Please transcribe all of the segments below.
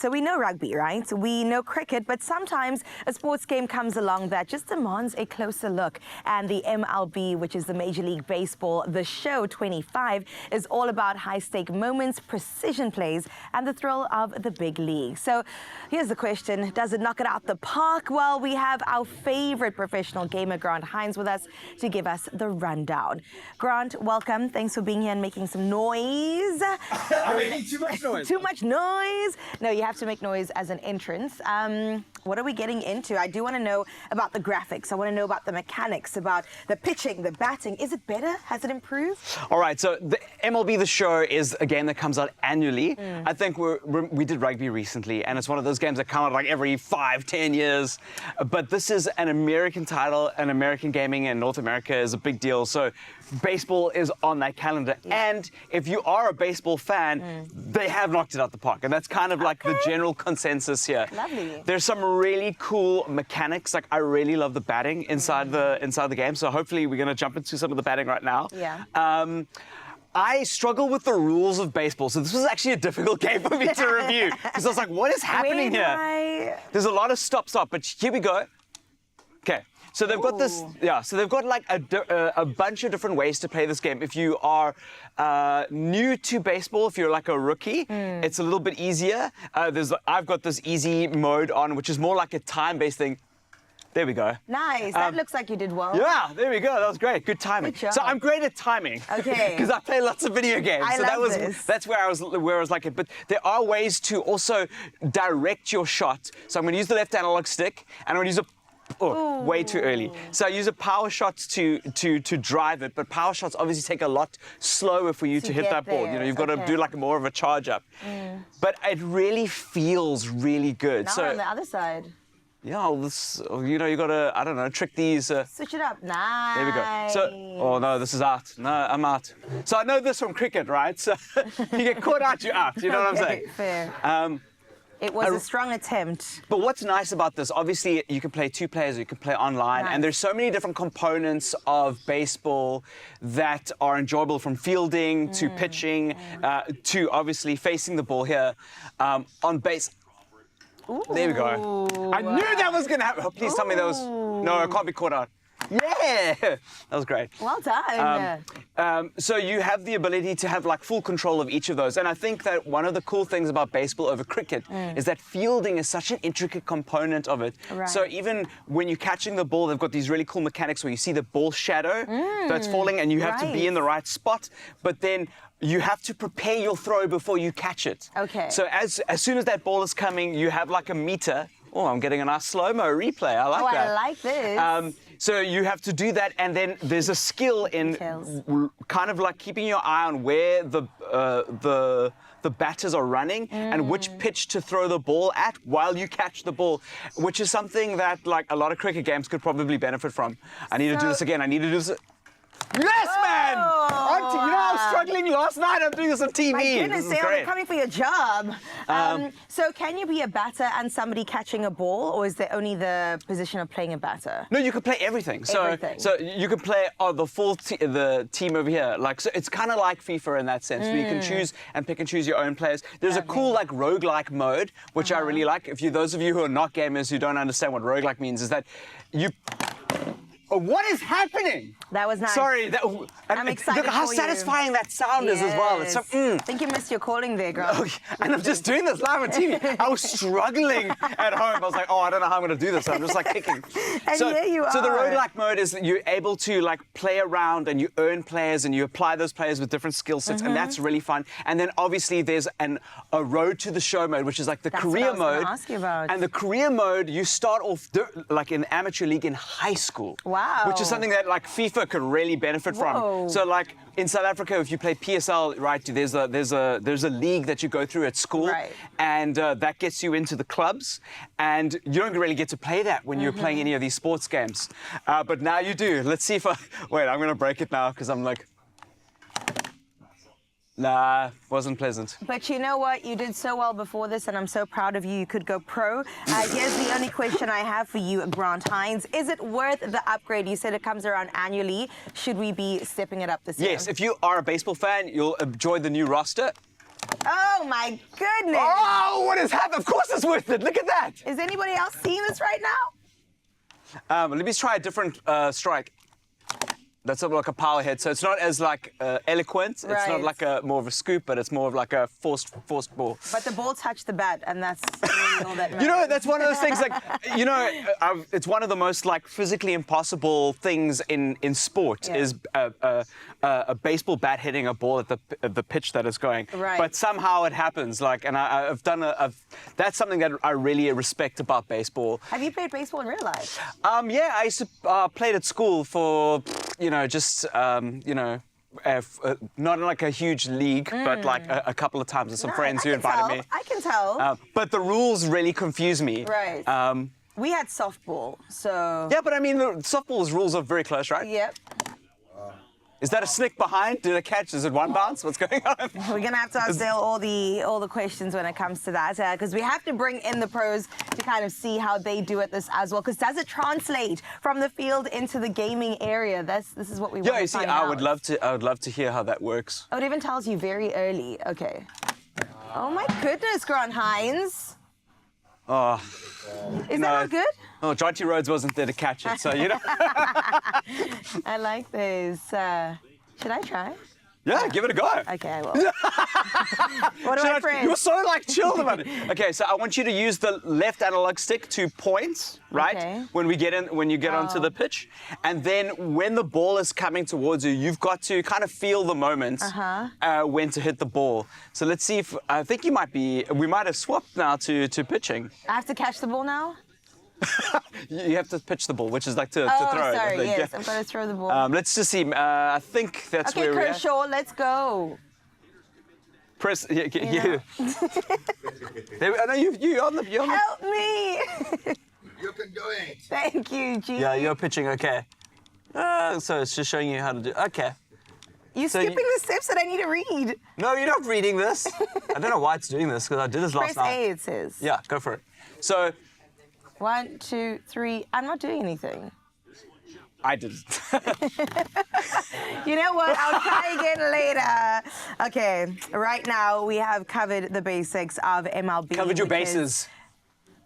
So we know rugby, right? We know cricket, but sometimes a sports game comes along that just demands a closer look. And the MLB, which is the Major League Baseball, the show 25, is all about high-stake moments, precision plays, and the thrill of the big league. So here's the question, does it knock it out the park? Well, we have our favorite professional gamer, Hinds, with us to give us the rundown. Grant, welcome. Thanks for being here and making some noise. I'm making too much noise. Too much noise? No, you have to make noise as an entrance. What are we getting into? I do want to know about the graphics. I want to know about the mechanics, about the pitching, the batting. Is it better? Has it improved? All right, so the MLB The Show is a game that comes out annually. I think we did rugby recently, and it's one of those games that come out like every 5-10 years. But this is an American title, and American gaming in North America is a big deal. So baseball is on that calendar. Yeah. And if you are a baseball fan, they have knocked it out the park. And that's kind of like the general consensus here. Lovely. There's some really cool mechanics. Like I really love the batting inside the game. So hopefully we're going to jump into some of the batting right now. Yeah. I struggle with the rules of baseball, so this was actually a difficult game for me to review because I was like, what is happening here? There's a lot of stop, but here we go. Okay. So they've got this, so they've got like a bunch of different ways to play this game. If you are new to baseball, if you're like a rookie, it's a little bit easier. I've got this easy mode on, which is more like a time-based thing. There we go. Nice. That looks like you did well. Yeah, there we go. That was great. Good timing. Good job. So I'm great at timing. Okay. Because I play lots of video games. I so love this. That's where I was like it. But there are ways to also direct your shot. So I'm going to use the left analog stick, and I'm going to use way too early. So I use a power shot to drive it, but power shots obviously take a lot slower for you to hit that ball. You know, you've got to do like more of a charge up. But it really feels really good. Now so we're on the other side. Yeah, you know, you got to, I don't know, trick these. Switch it up. Nice. There we go. So, oh no, this is out. No, I'm out. So I know this from cricket, right? So you get caught out, you're out. You know what I'm saying? Fair. It was a strong attempt. But what's nice about this, obviously, you can play two players, you can play online, and there's so many different components of baseball that are enjoyable, from fielding to pitching to obviously facing the ball here on base. Ooh, there we go. I knew that was going to happen. Oh, please tell me that was... No, I can't be caught out. Yeah! That was great. Well done. So you have the ability to have like full control of each of those. And I think that one of the cool things about baseball over cricket is that fielding is such an intricate component of it. Right. So even when you're catching the ball, they've got these really cool mechanics where you see the ball shadow that's falling, and you have to be in the right spot. But then you have to prepare your throw before you catch it. Okay. So as soon as that ball is coming, you have like a meter. Oh, I'm getting a nice slow-mo replay. I like that. I like this. So you have to do that, and then there's a skill in kind of like keeping your eye on where the batters are running and which pitch to throw the ball at while you catch the ball, which is something that like a lot of cricket games could probably benefit from. I need to do this again. I need to do this. Yes, man! You know, I was struggling last night. I'm doing this on TV. My goodness, this is great. I'm coming for your job. So can you be a batter and somebody catching a ball, or is there only the position of playing a batter? No, you can play everything. So you can play the team over here. Like, so it's kind of like FIFA in that sense, where you can choose and pick and choose your own players. There's a cool like roguelike mode, which I really like. Those of you who are not gamers who don't understand what roguelike means, is that you... What is happening? That was nice. Sorry. I'm excited Look how satisfying that sound is as well. It's so, I think you missed your calling there, girl. Oh, and I'm just doing this live on TV. I was struggling at home. I was like, oh, I don't know how I'm going to do this. So I'm just like kicking. And here you are. So the roguelike mode is that you're able to like play around and you earn players and you apply those players with different skill sets, and that's really fun. And then obviously there's a road to the show mode, which is like the career mode. Ask you about. And the career mode, you start off like in amateur league in high school. Wow. Which is something that like FIFA could really benefit from. So like in South Africa, if you play PSL, right, there's a league that you go through at school, and that gets you into the clubs, and you don't really get to play that when you're playing any of these sports games. But now you do. Let's see if wait, I'm gonna break it now because I'm like, nah, wasn't pleasant. But you know what? You did so well before this, and I'm so proud of you. You could go pro. Here's the only question I have for you, Grant Hinds. Is it worth the upgrade? You said it comes around annually. Should we be stepping it up this year? Yes, if you are a baseball fan, you'll enjoy the new roster. Oh my goodness. Oh, what has happened? Of course it's worth it. Look at that. Is anybody else seeing this right now? Let me try a different strike. That's sort of like a power hit, so it's not as like eloquent. It's not like a more of a scoop, but it's more of like a forced ball. But the ball touched the bat, and that's really all that matters. You know, that's one of those things. Like, you know, it's one of the most like physically impossible things in sport is a baseball bat hitting a ball at the pitch that it's going. Right. But somehow it happens. Like, and I've done that's something that I really respect about baseball. Have you played baseball in real life? Yeah, I used to played at school for just not in like a huge league, but like a couple of times with some friends who invited me. I can tell. But the rules really confuse me. Right. We had softball, so. Yeah, but I mean, the softball's rules are very close, right? Yep. Is that a snick behind? Did it catch? Is it one bounce? What's going on? We're gonna have to ask Dale all the questions when it comes to that, because we have to bring in the pros to kind of see how they do at this as well. Because does it translate from the field into the gaming area? This is what we want to find out. Yeah, you see, I would love to hear how that works. Oh, it even tells you very early. Okay. Oh my goodness, Grant Hinds. Oh. Is that not good? Oh, Jonty Rhodes wasn't there to catch it, so you know. I like this. Should I try? Yeah, give it a go. Okay, I will. What do I press? You're so like chilled about it. Okay, so I want you to use the left analog stick to point, right? Okay. When you get onto the pitch, and then when the ball is coming towards you, you've got to kind of feel the moment when to hit the ball. So let's see if I think we might have swapped now to pitching. I have to catch the ball now? You have to pitch the ball, which is like to throw it. Sorry, yes, Yeah. I'm going to throw the ball. Let's just see. I think that's where we're at. Okay, Kershaw, let's go. Press. You. I know you're on the. Help me! You can do it. Thank you, G. Yeah, you're pitching. Okay. So it's just showing you how to do. Okay. You're skipping the steps that I need to read. No, you're not reading this. I don't know why it's doing this because I did this last night. Press A, it says. Yeah, go for it. So. 1, 2, 3. I'm not doing anything. I did it. You know what? I'll try again later. Okay, right now we have covered the basics of MLB. Covered your bases.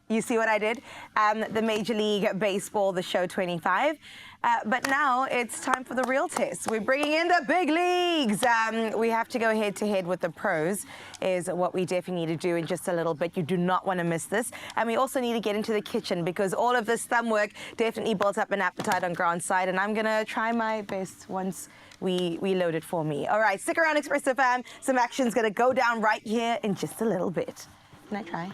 You see what I did? The Major League Baseball, the show 25. But now it's time for the real test. We're bringing in the big leagues. We have to go head-to-head with the pros is what we definitely need to do in just a little bit. You do not want to miss this. And we also need to get into the kitchen because all of this thumb work definitely built up an appetite on Grant's side. And I'm going to try my best once we load it for me. All right, stick around, Expresso fam. Some action's going to go down right here in just a little bit. Can I try?